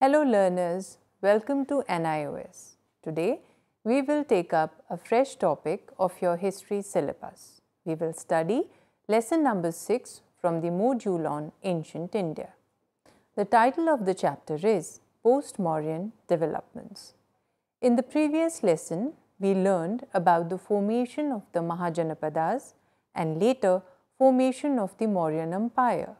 Hello learners, welcome to NIOS. Today we will take up a fresh topic of your history syllabus. We will study lesson number 6 from the module on Ancient India. The title of the chapter is Post-Mauryan Developments. In the previous lesson, we learned about the formation of the Mahajanapadas and later formation of the Mauryan Empire.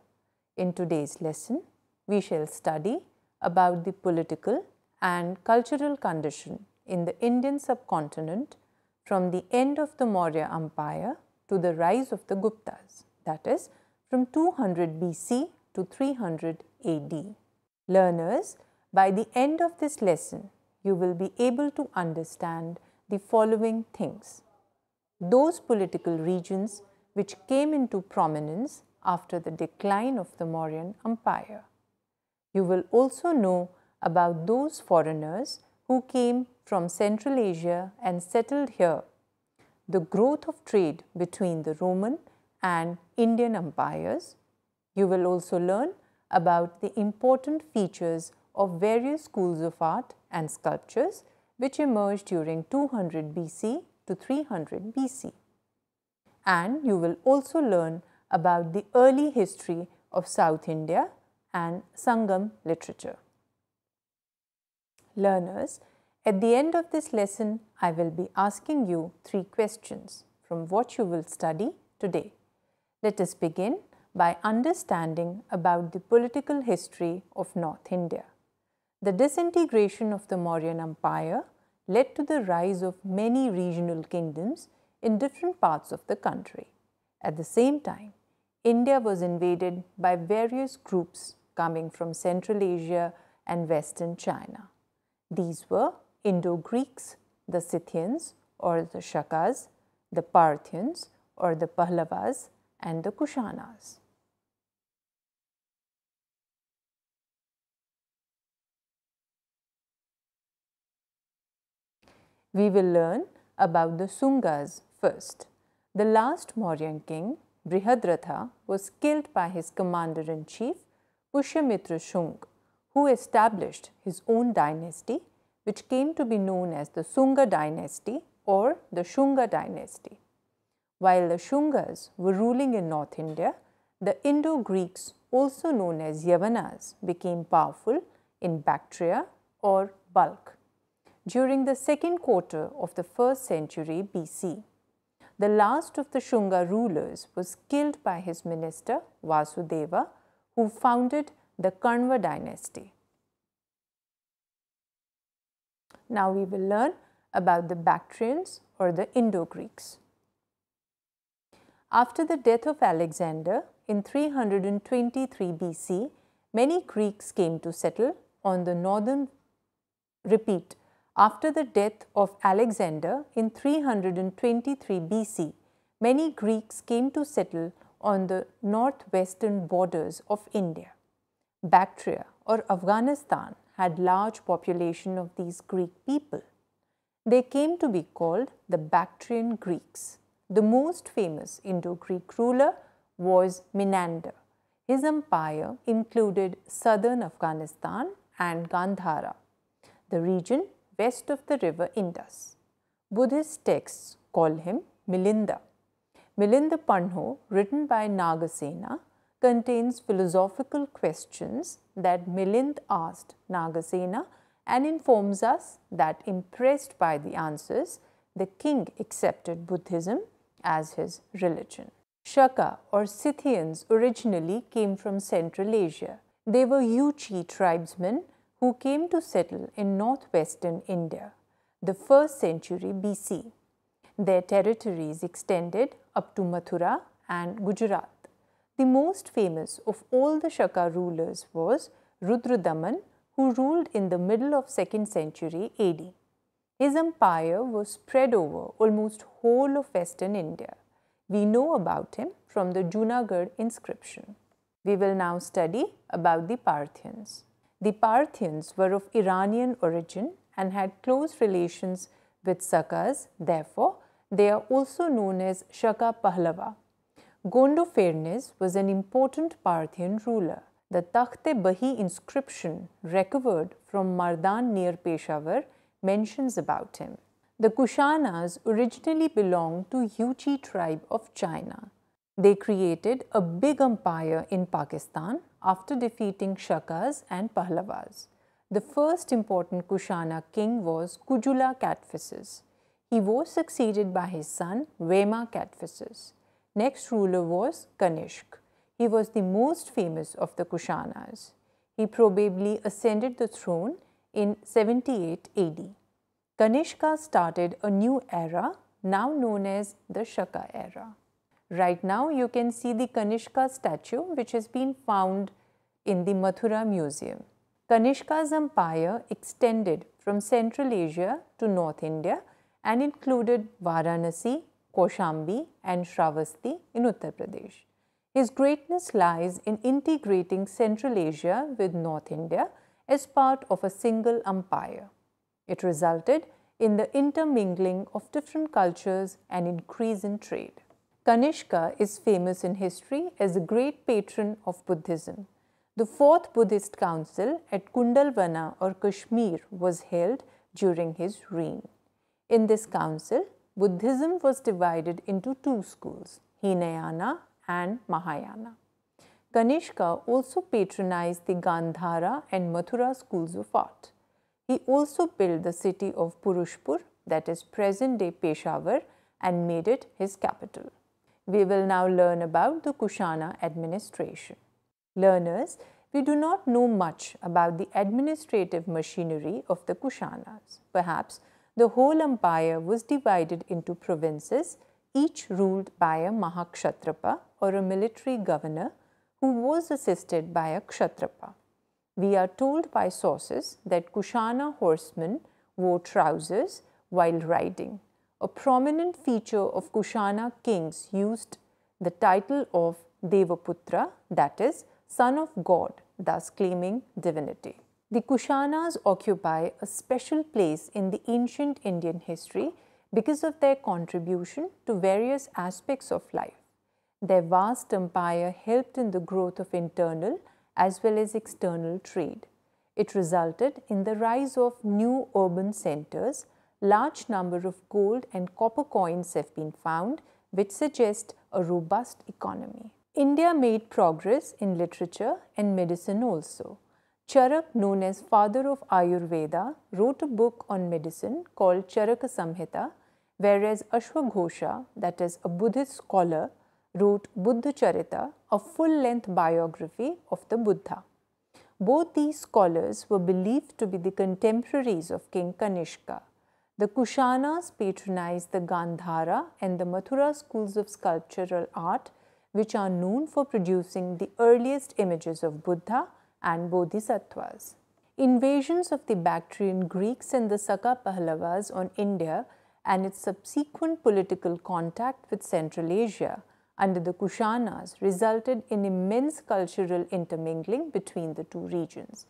In today's lesson, we shall study about the political and cultural condition in the Indian subcontinent from the end of the Maurya Empire to the rise of the Guptas, that is, from 200 BC to 300 AD. Learners, by the end of this lesson, you will be able to understand the following things. Those political regions which came into prominence after the decline of the Mauryan Empire. You will also know about those foreigners who came from Central Asia and settled here, the growth of trade between the Roman and Indian empires. You will also learn about the important features of various schools of art and sculptures which emerged during 200 BC to 300 BC. And you will also learn about the early history of South India and Sangam literature. Learners, at the end of this lesson, I will be asking you 3 questions from what you will study today. Let us begin by understanding about the political history of North India. The disintegration of the Mauryan Empire led to the rise of many regional kingdoms in different parts of the country. At the same time, India was invaded by various groups coming from Central Asia and Western China. These were Indo-Greeks, the Scythians or the Shakas, the Parthians or the Pahlavas, and the Kushanas. We will learn about the Sungas first. The last Mauryan king, Brihadratha, was killed by his commander-in-chief, Pushyamitra Shung, who established his own dynasty, which came to be known as the Sunga dynasty or the Shunga dynasty. While the Shungas were ruling in North India, the Indo-Greeks, also known as Yavanas, became powerful in Bactria or Balkh. During the second quarter of the 1st century BC, the last of the Shunga rulers was killed by his minister Vasudeva, who founded the Kanva dynasty. Now we will learn about the Bactrians or the Indo-Greeks. After the death of Alexander in 323 BC, many Greeks came to settle on the northern. After the death of Alexander in 323 BC, many Greeks came to settle on the northwestern borders of India. Bactria or Afghanistan had large population of these Greek people. They came to be called the Bactrian Greeks. The most famous Indo-Greek ruler was Menander. His empire included southern Afghanistan and Gandhara, the region west of the river Indus. Buddhist texts call him Milinda. Milinda Panho, written by Nagasena, contains philosophical questions that Milind asked Nagasena and informs us that, impressed by the answers, the king accepted Buddhism as his religion. Shaka or Scythians originally came from Central Asia. They were Yuchi tribesmen who came to settle in northwestern India, the 1st century BC. Their territories extended up to Mathura and Gujarat. The most famous of all the Shaka rulers was Rudradaman, who ruled in the middle of 2nd century AD. His empire was spread over almost whole of western India. We know about him from the Junagadh inscription. We will now study about the Parthians. The Parthians were of Iranian origin and had close relations with Sakas. Therefore, they are also known as Shaka Pahlava. Gondophares was an important Parthian ruler. The Takht-e-Bahi inscription recovered from Mardan near Peshawar mentions about him. The Kushanas originally belonged to Yuchi tribe of China. They created a big empire in Pakistan after defeating Shakas and Pahlavas. The first important Kushana king was Kujula Kadphises. He was succeeded by his son Vema Kadphises. Next ruler was Kanishk. He was the most famous of the Kushanas. He probably ascended the throne in 78 AD. Kanishka started a new era, now known as the Shaka era. Right now, you can see the Kanishka statue, which has been found in the Mathura Museum. Kanishka's empire extended from Central Asia to North India and included Varanasi, Kaushambi, and Shravasti in Uttar Pradesh. His greatness lies in integrating Central Asia with North India as part of a single empire. It resulted in the intermingling of different cultures and increase in trade. Kanishka is famous in history as a great patron of Buddhism. The fourth Buddhist council at Kundalvana or Kashmir was held during his reign. In this council, Buddhism was divided into two schools, Hinayana and Mahayana. Kanishka also patronized the Gandhara and Mathura schools of art. He also built the city of Purushpur, that is present-day Peshawar, and made it his capital. We will now learn about the Kushana administration. Learners, we do not know much about the administrative machinery of the Kushanas. Perhaps the whole empire was divided into provinces, each ruled by a Mahakshatrapa or a military governor who was assisted by a Kshatrapa. We are told by sources that Kushana horsemen wore trousers while riding. A prominent feature of Kushana kings used the title of Devaputra, that is, son of God, thus claiming divinity. The Kushanas occupy a special place in the ancient Indian history because of their contribution to various aspects of life. Their vast empire helped in the growth of internal as well as external trade. It resulted in the rise of new urban centers. Large number of gold and copper coins have been found, which suggest a robust economy. India made progress in literature and medicine also. Charak, known as father of Ayurveda, wrote a book on medicine called Charaka Samhita, whereas Ashwaghosha, that is a Buddhist scholar, wrote Buddha Charita, a full-length biography of the Buddha. Both these scholars were believed to be the contemporaries of King Kanishka. The Kushanas patronized the Gandhara and the Mathura schools of sculptural art, which are known for producing the earliest images of Buddha and Bodhisattvas. Invasions of the Bactrian Greeks and the Saka Pahlavas on India and its subsequent political contact with Central Asia under the Kushanas resulted in immense cultural intermingling between the two regions.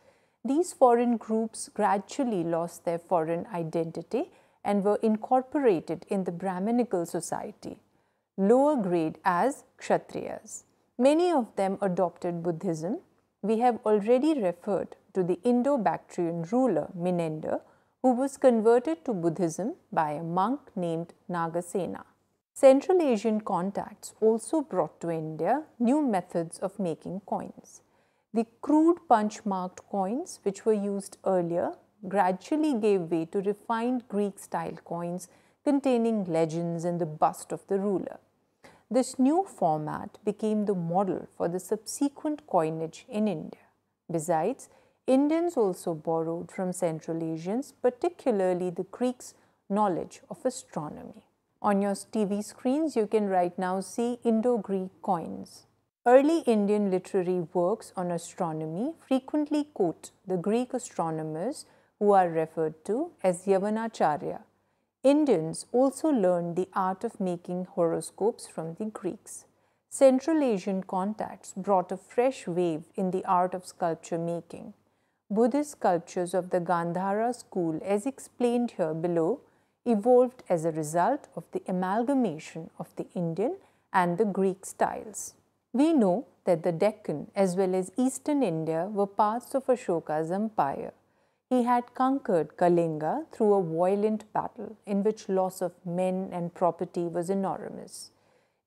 These foreign groups gradually lost their foreign identity and were incorporated in the Brahminical society, lower grade as Kshatriyas. Many of them adopted Buddhism. We have already referred to the Indo-Bactrian ruler Menander, who was converted to Buddhism by a monk named Nagasena. Central Asian contacts also brought to India new methods of making coins. The crude punch-marked coins, which were used earlier, gradually gave way to refined Greek-style coins containing legends and the bust of the ruler. This new format became the model for the subsequent coinage in India. Besides, Indians also borrowed from Central Asians, particularly the Greeks' knowledge of astronomy. On your TV screens, you can right now see Indo-Greek coins. Early Indian literary works on astronomy frequently quote the Greek astronomers who are referred to as Yavanacharya. Indians also learned the art of making horoscopes from the Greeks. Central Asian contacts brought a fresh wave in the art of sculpture making. Buddhist sculptures of the Gandhara school, as explained here below, evolved as a result of the amalgamation of the Indian and the Greek styles. We know that the Deccan as well as eastern India were parts of Ashoka's empire. He had conquered Kalinga through a violent battle in which loss of men and property was enormous.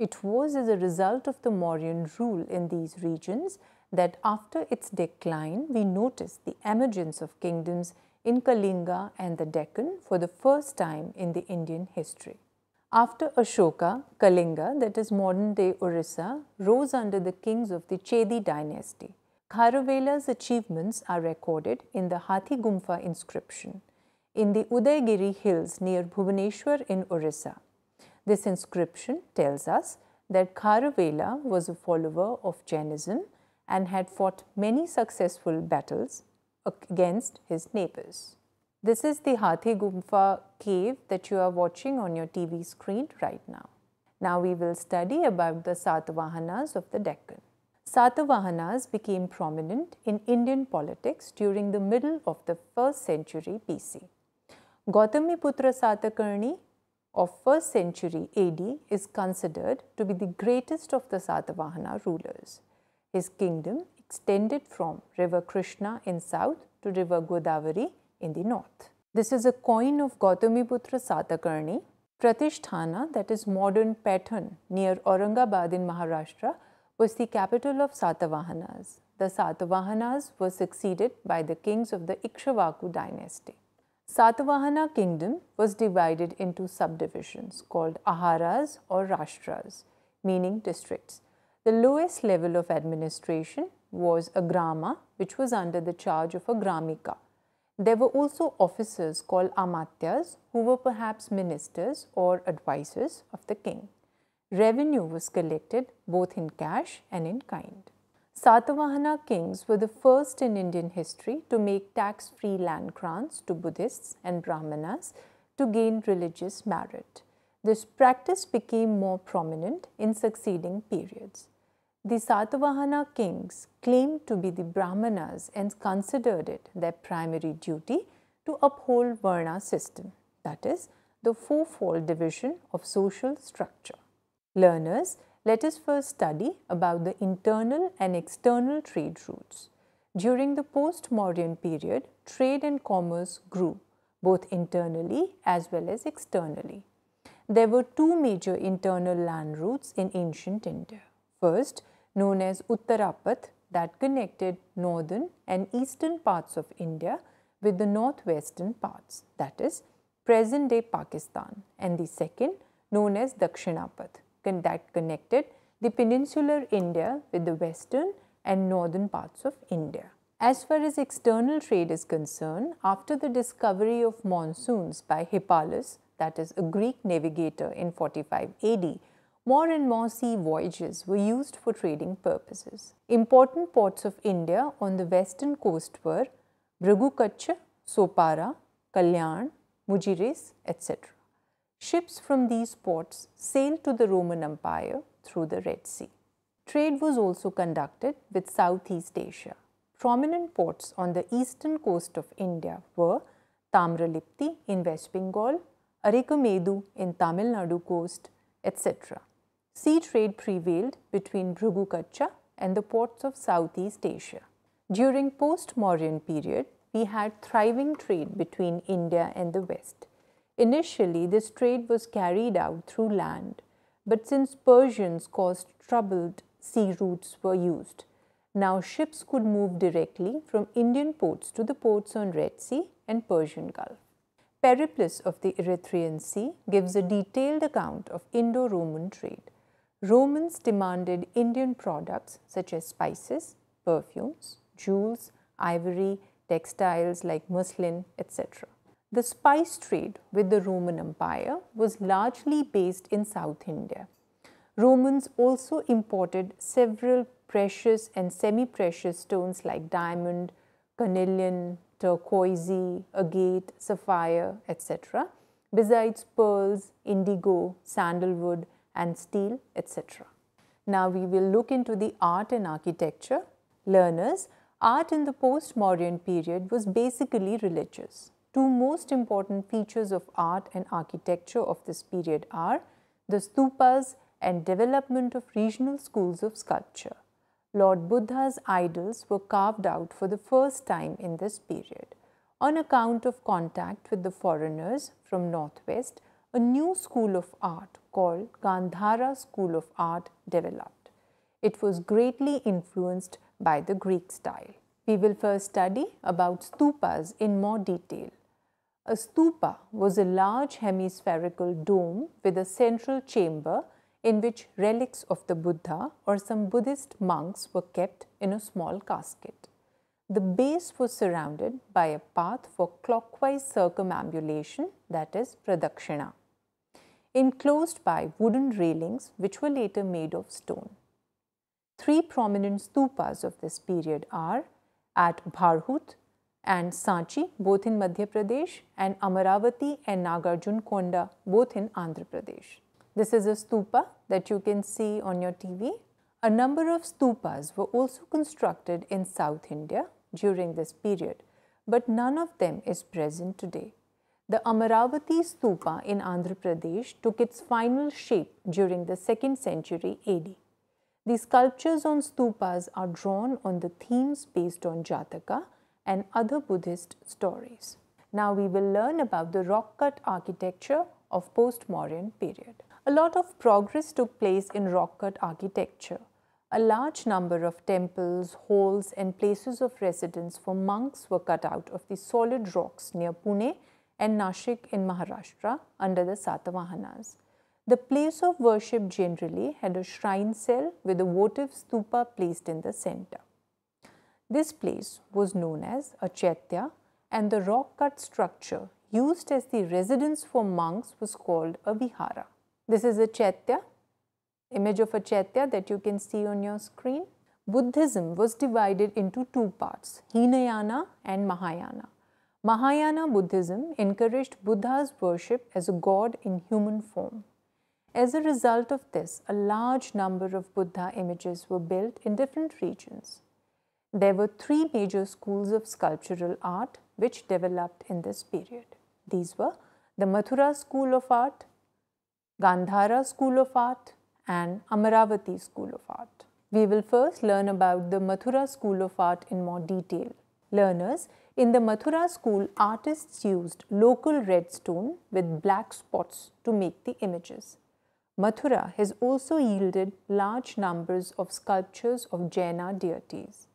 It was as a result of the Mauryan rule in these regions that after its decline, we notice the emergence of kingdoms in Kalinga and the Deccan for the first time in the Indian history. After Ashoka, Kalinga, that is modern-day Orissa, rose under the kings of the Chedi dynasty. Kharavela's achievements are recorded in the Hathi Gumfa inscription in the Udaygiri hills near Bhubaneswar in Orissa. This inscription tells us that Kharavela was a follower of Jainism and had fought many successful battles against his neighbors. This is the Hathi Gumfa cave that you are watching on your TV screen right now. Now we will study about the Satavahanas of the Deccan. Satavahanas became prominent in Indian politics during the middle of the 1st century BC. Gautamiputra Satakarni of 1st century AD is considered to be the greatest of the Satavahana rulers. His kingdom extended from river Krishna in south to river Godavari in the north. This is a coin of Gautamiputra Satakarni. Pratisthana, that is modern Patan near Aurangabad in Maharashtra, was the capital of Satavahanas. The Satavahanas were succeeded by the kings of the Ikshvaku dynasty. Satavahana kingdom was divided into subdivisions called Aharas or Rashtras, meaning districts. The lowest level of administration was a grama, which was under the charge of a gramika. There were also officers called amatyas, who were perhaps ministers or advisors of the king. Revenue was collected both in cash and in kind. Satavahana kings were the first in Indian history to make tax-free land grants to Buddhists and Brahmanas to gain religious merit. This practice became more prominent in succeeding periods. The Satavahana kings claimed to be the Brahmanas and considered it their primary duty to uphold Varna system, that is, the fourfold division of social structure. Learners, let us first study about the internal and external trade routes. During the post-Mauryan period, trade and commerce grew, both internally as well as externally. There were two major internal land routes in ancient India. First, known as Uttarapath, that connected northern and eastern parts of India with the northwestern parts, that is, present-day Pakistan, and the second, known as Dakshinapath, that connected the peninsular India with the western and northern parts of India. As far as external trade is concerned, after the discovery of monsoons by Hippalus, that is a Greek navigator in 45 AD, more and more sea voyages were used for trading purposes. Important ports of India on the western coast were Bhrigukacha, Sopara, Kalyan, Mujiris, etc. Ships from these ports sailed to the Roman Empire through the Red Sea. Trade was also conducted with Southeast Asia. Prominent ports on the eastern coast of India were Tamralipti in West Bengal, Arikamedu in Tamil Nadu coast, etc. Sea trade prevailed between Bhrigukacha and the ports of Southeast Asia. During post-Mauryan period, we had thriving trade between India and the West. Initially, this trade was carried out through land, but since Persians caused troubled sea routes were used, now ships could move directly from Indian ports to the ports on Red Sea and Persian Gulf. Periplus of the Erythraean Sea gives a detailed account of Indo-Roman trade. Romans demanded Indian products such as spices, perfumes, jewels, ivory, textiles like muslin, etc. The spice trade with the Roman Empire was largely based in South India. Romans also imported several precious and semi-precious stones like diamond, carnelian, turquoise, agate, sapphire, etc., besides pearls, indigo, sandalwood, and steel, etc. Now we will look into the art and architecture. Learners, art in the post-Mauryan period was basically religious. Two most important features of art and architecture of this period are the stupas and development of regional schools of sculpture. Lord Buddha's idols were carved out for the first time in this period. On account of contact with the foreigners from northwest, a new school of art called Gandhara School of Art developed. It was greatly influenced by the Greek style. We will first study about stupas in more detail. A stupa was a large hemispherical dome with a central chamber in which relics of the Buddha or some Buddhist monks were kept in a small casket. The base was surrounded by a path for clockwise circumambulation, that is, pradakshina, enclosed by wooden railings which were later made of stone. Three prominent stupas of this period are at Bharhut and Sanchi, both in Madhya Pradesh, and Amaravati and Nagarjunkonda, both in Andhra Pradesh. This is a stupa that you can see on your TV. A number of stupas were also constructed in South India during this period, but none of them is present today. The Amaravati stupa in Andhra Pradesh took its final shape during the 2nd century AD. The sculptures on stupas are drawn on the themes based on Jataka and other Buddhist stories. Now we will learn about the rock-cut architecture of post-Mauryan period. A lot of progress took place in rock-cut architecture. A large number of temples, halls and places of residence for monks were cut out of the solid rocks near Pune and Nashik in Maharashtra under the Satavahanas. The place of worship generally had a shrine cell with a votive stupa placed in the center. This place was known as a chaitya, and the rock-cut structure used as the residence for monks was called a vihara. This is a chaitya, image of a chaitya that you can see on your screen. Buddhism was divided into two parts, Hinayana and Mahayana. Mahayana Buddhism encouraged Buddha's worship as a god in human form. As a result of this, a large number of Buddha images were built in different regions. There were three major schools of sculptural art which developed in this period. These were the Mathura School of Art, Gandhara School of Art, and Amaravati School of Art. We will first learn about the Mathura School of Art in more detail. Learners, in the Mathura school, artists used local red stone with black spots to make the images. Mathura has also yielded large numbers of sculptures of Jaina deities.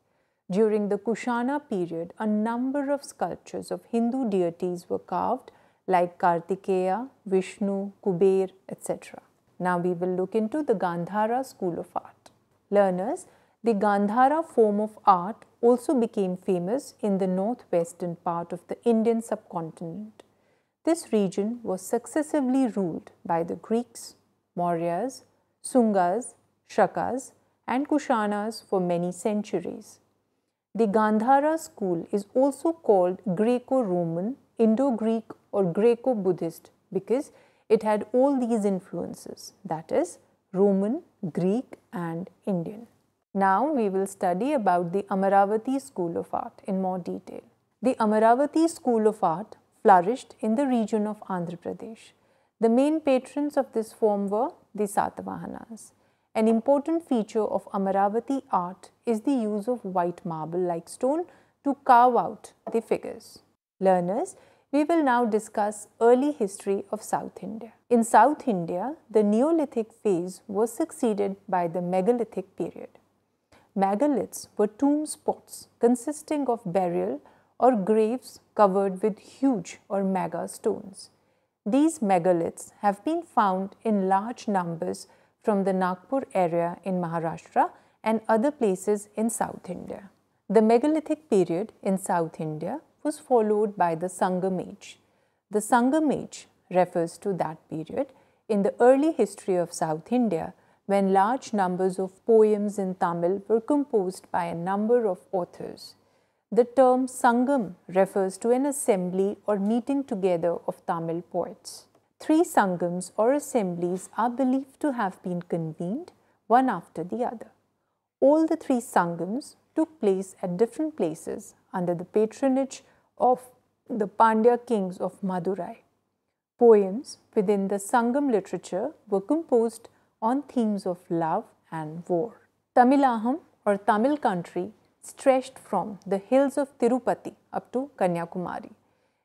During the Kushana period, a number of sculptures of Hindu deities were carved like Kartikeya, Vishnu, Kuber, etc. Now we will look into the Gandhara school of art. Learners, the Gandhara form of art also became famous in the northwestern part of the Indian subcontinent. This region was successively ruled by the Greeks, Mauryas, Sungas, Shakas, and Kushanas for many centuries. The Gandhara school is also called Greco-Roman, Indo-Greek or Greco-Buddhist because it had all these influences, that is, Roman, Greek and Indian. Now we will study about the Amaravati school of art in more detail. The Amaravati school of art flourished in the region of Andhra Pradesh. The main patrons of this form were the Satavahanas. An important feature of Amaravati art is the use of white marble-like stone to carve out the figures. Learners, we will now discuss early history of South India. In South India, the Neolithic phase was succeeded by the Megalithic period. Megaliths were tomb spots consisting of burial or graves covered with huge or mega stones. These megaliths have been found in large numbers from the Nagpur area in Maharashtra and other places in South India. The megalithic period in South India was followed by the Sangam age. The Sangam age refers to that period in the early history of South India when large numbers of poems in Tamil were composed by a number of authors. The term Sangam refers to an assembly or meeting together of Tamil poets. 3 Sangams or assemblies are believed to have been convened one after the other. All the 3 Sangams took place at different places under the patronage of the Pandya kings of Madurai. Poems within the Sangam literature were composed on themes of love and war. Tamilaham or Tamil country stretched from the hills of Tirupati up to Kanyakumari.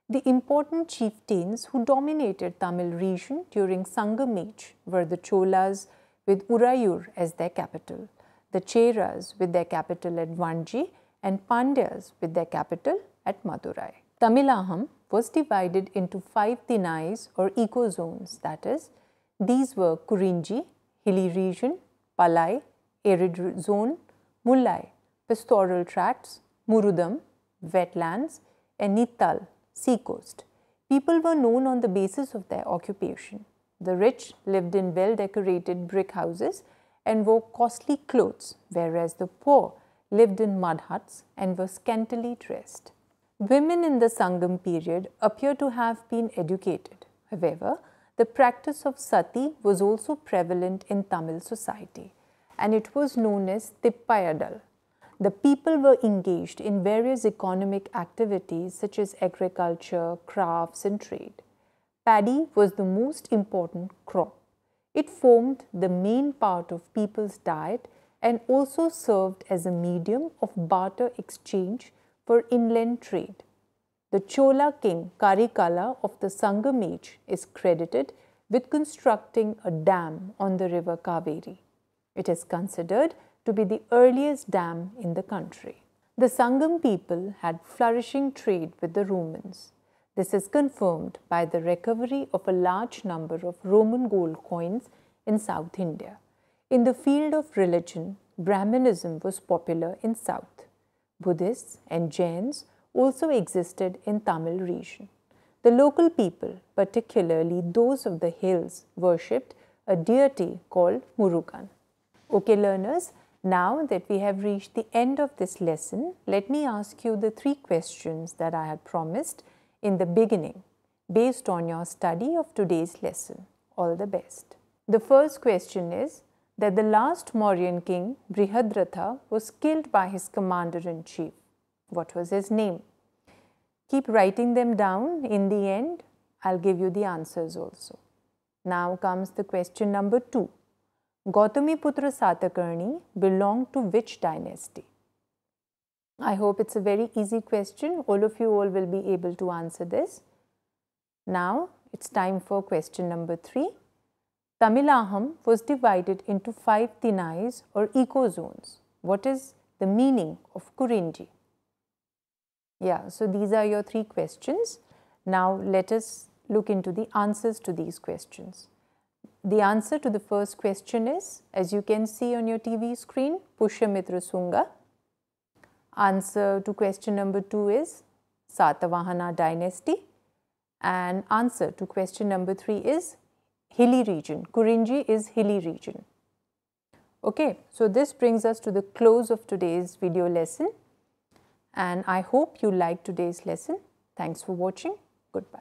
The important chieftains who dominated Tamil region during Sangam age were the Cholas with Urayur as their capital, the Cheras with their capital at Vanji, and Pandyas with their capital at Madurai. Tamilaham was divided into 5 Tinais or ecozones, that is, these were Kurinji, hilly region, Palai, arid zone, Mullai, pastoral tracts, Murudam, wetlands, and Nittal, seacoast. People were known on the basis of their occupation. The rich lived in well-decorated brick houses and wore costly clothes, whereas the poor lived in mud huts and were scantily dressed. Women in the Sangam period appear to have been educated. However, the practice of sati was also prevalent in Tamil society, and it was known as Tippayadal. The people were engaged in various economic activities such as agriculture, crafts, and trade. Paddy was the most important crop. It formed the main part of people's diet and also served as a medium of barter exchange for inland trade. The Chola king Karikala of the Sangam age is credited with constructing a dam on the river Kaveri. It is considered to be the earliest dam in the country. The Sangam people had flourishing trade with the Romans. This is confirmed by the recovery of a large number of Roman gold coins in South India. In the field of religion, Brahmanism was popular in South. Buddhists and Jains also existed in Tamil region. The local people, particularly those of the hills, worshipped a deity called Murugan. Okay, learners, now that we have reached the end of this lesson, let me ask you the 3 questions that I had promised in the beginning based on your study of today's lesson. All the best. The first question is that the last Mauryan king, Brihadratha, was killed by his commander-in-chief. What was his name? Keep writing them down. In the end, I'll give you the answers also. Now comes the question number 2. Gautamiputra Satakarni belonged to which dynasty? I hope it's a very easy question. All of you all will be able to answer this. Now it's time for question number 3. Tamilaham was divided into 5 Tinais or ecozones. What is the meaning of Kurinji? Yeah, so these are your 3 questions. Now let us look into the answers to these questions. The answer to the first question is, as you can see on your TV screen, Pushyamitra Sunga. Answer to question number 2 is Satavahana dynasty. And answer to question number 3 is hilly region. Kurinji is hilly region. Okay, so this brings us to the close of today's video lesson. And I hope you liked today's lesson. Thanks for watching. Goodbye.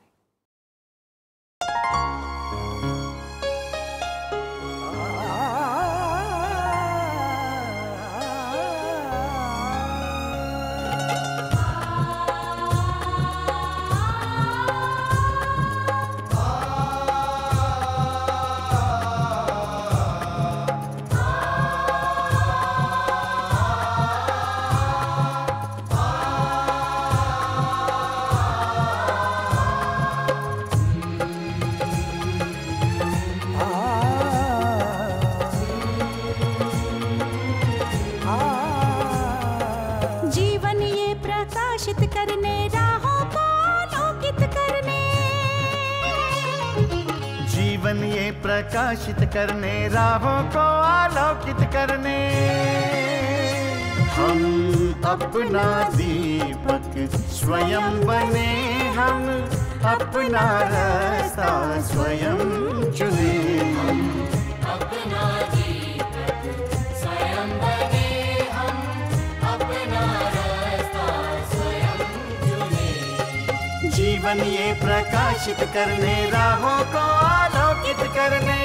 प्रकाशित करने राहों को आलोकित करने हम अपना दीपक स्वयं बने हम अपना रास्ता स्वयं चुने हम अपना दीपक स्वयं बने हम अपना रास्ता स्वयं चुने जीवन ये प्रकाशित करने राहों को आलोकित करने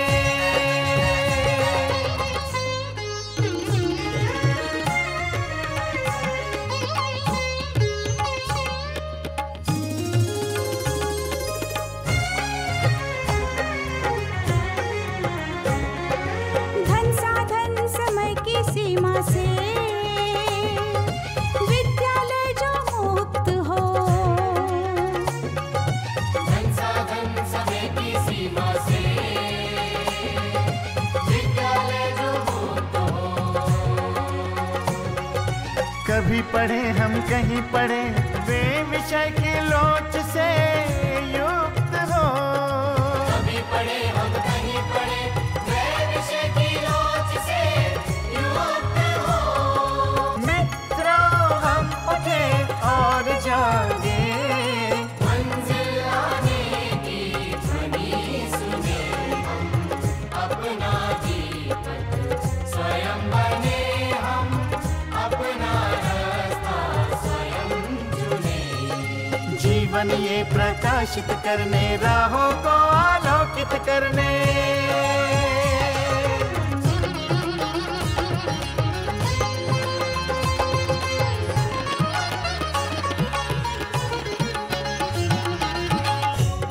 कभी पढ़े हम कहीं पढ़े, वे विषय की लोच से युक्त हो। कभी पढ़े हम कहीं पढ़े, वे विषय की लोच से युक्त हो। मित्रों हम उठे और जागे, मंजिल आने की ध्वनि सुने हम, अपना दीपक स्वयं बने हम, अपना रास्ता स्वयं चुने। जीवन ये प्रकाशित करने, राहों को आलोकित करने।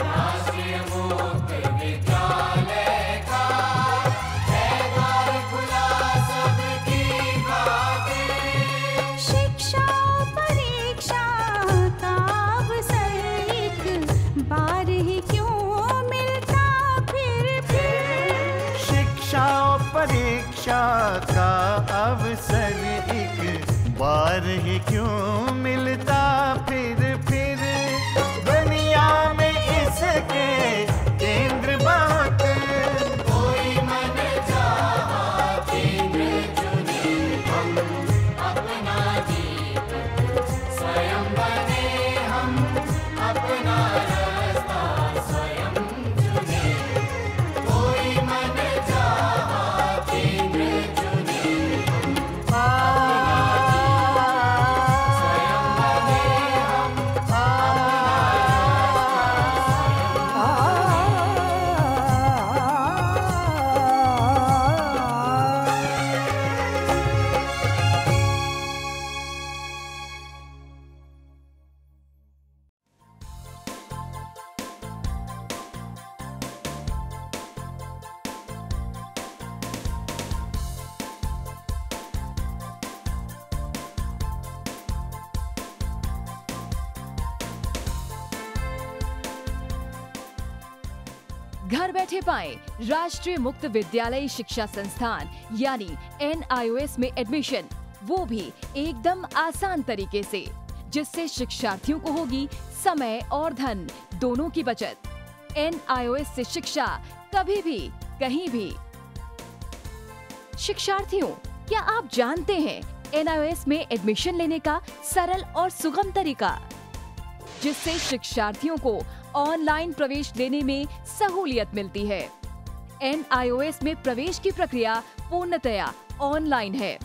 राष्ट्रीय मुक्त विद्यालय का है द्वार खुला सबकी खातिर। शिक्षा परीक्षा का अवसर एक बार ही क्यों मिलता फिर। शिक्षा और परीक्षा का अवसर एक बार ही क्यों मिलता फिर। दुनिया में इसके केंद्र बात, कोई मन चाहा केंद्र चुने हम, अपना दीपक स्वयं बने हम, अपना रास्ता स्वयं चुने। कोई मन चाहा केंद्र चुने हम, स्वयं बने हम, घर बैठे पाएं राष्ट्रीय मुक्त विद्यालय शिक्षा संस्थान यानी NIOS में एडमिशन, वो भी एकदम आसान तरीके से, जिससे शिक्षार्थियों को होगी समय और धन दोनों की बचत। NIOS से शिक्षा कभी भी कहीं भी। शिक्षार्थियों, क्या आप जानते हैं NIOS में एडमिशन लेने का सरल और सुगम तरीका, जिससे शिक्षार्थियों को ऑनलाइन प्रवेश लेने में सहूलियत मिलती है। NIOS में प्रवेश की प्रक्रिया पूर्णतया ऑनलाइन है।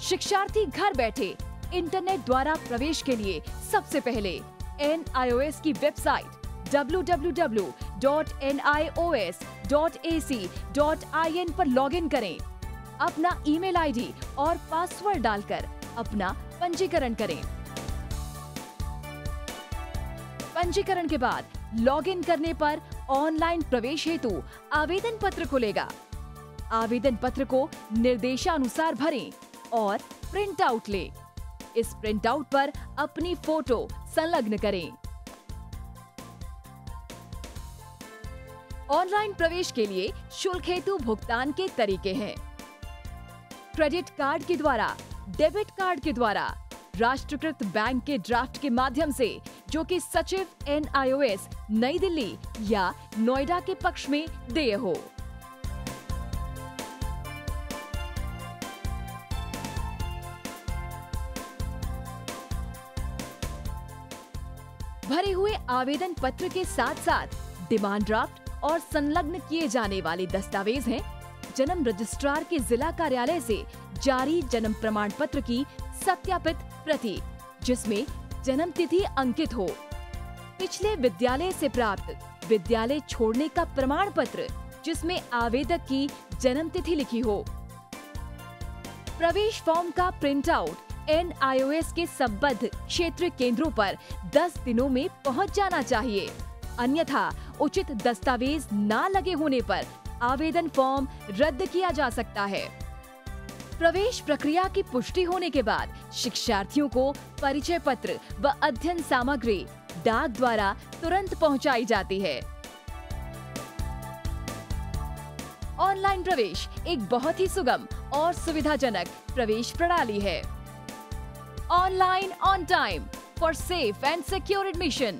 शिक्षार्थी घर बैठे इंटरनेट द्वारा प्रवेश के लिए सबसे पहले NIOS की वेबसाइट www.nios.ac.in पर लॉगिन करें। अपना ईमेल आईडी और पासवर्ड डालकर अपना पंजीकरण करें। पंजीकरण के बाद लॉगिन करने पर ऑनलाइन प्रवेश हेतु आवेदन पत्र खुलेगा। आवेदन पत्र को निर्देशानुसार भरें और प्रिंट आउट लें। इस प्रिंट आउट पर अपनी फोटो संलग्न करें। ऑनलाइन प्रवेश के लिए शुल्क हेतु भुगतान के तरीके हैं: क्रेडिट कार्ड के द्वारा, डेबिट कार्ड के द्वारा, राष्ट्रीयकृत बैंक के ड्राफ्ट के माध्यम से, जो कि सचिव NIOS नई दिल्ली या नोएडा के पक्ष में देय हो। भरे हुए आवेदन पत्र के साथ साथ डिमांड ड्राफ्ट और संलग्न किए जाने वाले दस्तावेज हैं: जन्म रजिस्ट्रार के जिला कार्यालय से जारी जन्म प्रमाण पत्र की सत्यापित प्रति, जिसमें जन्म तिथि अंकित हो, पिछले विद्यालय से प्राप्त विद्यालय छोड़ने का प्रमाण पत्र, जिसमें आवेदक की जन्म तिथि लिखी हो। प्रवेश फॉर्म का प्रिंट आउट NIOS के संबद्ध क्षेत्रीय केंद्रों पर 10 दिनों में पहुंच जाना चाहिए, अन्यथा उचित दस्तावेज न लगे होने पर आवेदन फॉर्म रद्द किया जा सकता है। प्रवेश प्रक्रिया की पुष्टि होने के बाद शिक्षार्थियों को परिचय पत्र व अध्ययन सामग्री डाक द्वारा तुरंत पहुंचाई जाती है। ऑनलाइन प्रवेश एक बहुत ही सुगम और सुविधाजनक प्रवेश प्रणाली है। Online on time for safe and secure admission.